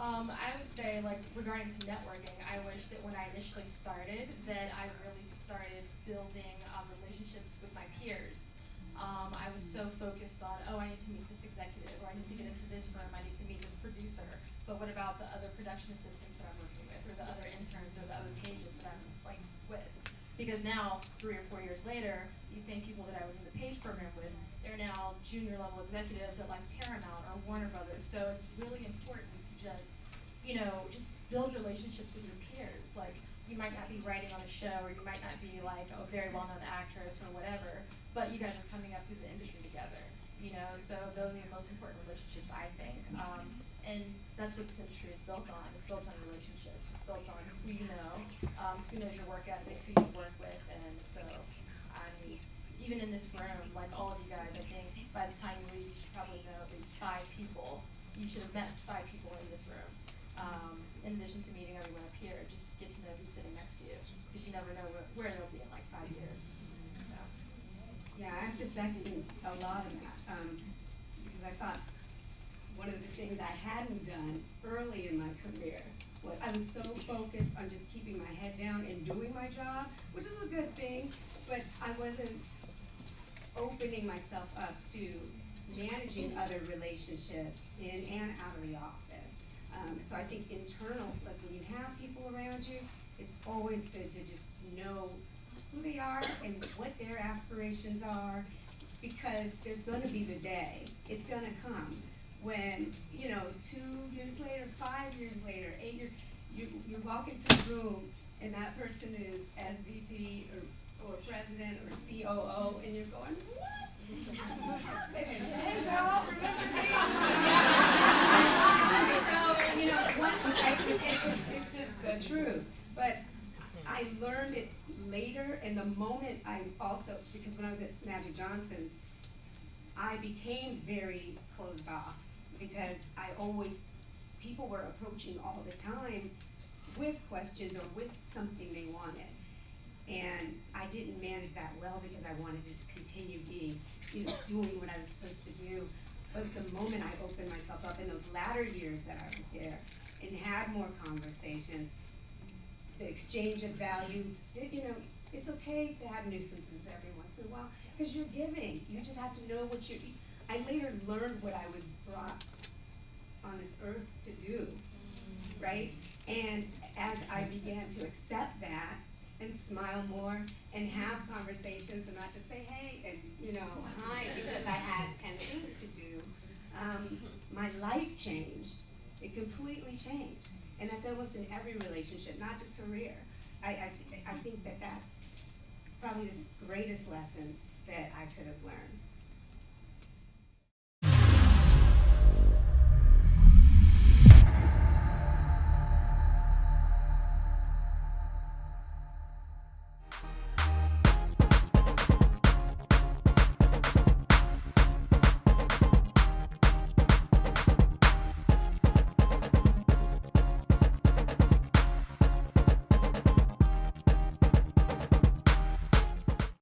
I would say, like, regarding to networking, I wish that when I initially started, that I really started building relationships with my peers. I was so focused on, oh, I need to meet this executive, or I need to get into this room, I need to meet this producer. But what about the other production assistants that I'm working with, or the other interns, or the other pages that I'm like with? Because now, 3 or 4 years later, these same people that I was in the page program with, they're now junior level executives at like Paramount or Warner Brothers. So it's really important to just, just build relationships with your peers. Like, you might not be writing on a show, or you might not be like a very well-known actress or whatever, but you guys are coming up through the industry together. So those are the most important relationships, I think. And that's what this industry is built on. It's built on relationships. It's built on who you know, who knows your work ethic, who you work with, and so, I mean, even in this room, like all of you guys, I think by the time you leave, you should probably know at least 5 people. You should have met 5 people in this room. In addition to meeting everyone up here, just get to know who's sitting next to you, because you never know where they'll be in like 5 years. So. Yeah, I have to second a lot of that, because I thought one of the things I hadn't done early in my career was I was so focused on just keeping my head down and doing my job, which is a good thing, but I wasn't opening myself up to managing other relationships in and out of the office. So I think internal, like when you have people around you, it's always good to just know who they are and what their aspirations are, because there's gonna be the day, it's gonna come, when, 2 years later, 5 years later, 8 years, you walk into a room and that person is SVP or president or COO, and you're going, what? Hey girl, remember me? It's just the truth. But I learned it later, and the moment because when I was at Magic Johnson's, I became very closed off, because people were approaching all the time with questions or with something they wanted. And I didn't manage that well, because I wanted to just continue being, doing what I was supposed to do. But the moment I opened myself up in those latter years that I was there and had more conversations, the exchange of value, it's okay to have nuisances every once in a while, because you're giving. You just have to know what I later learned what I was brought on this earth to do, right? And as I began to accept that and smile more and have conversations and not just say, hey, and hi, because I had 10 things to do, my life changed. It completely changed. And that's almost in every relationship, not just career. I think that that's probably the greatest lesson that I could have learned.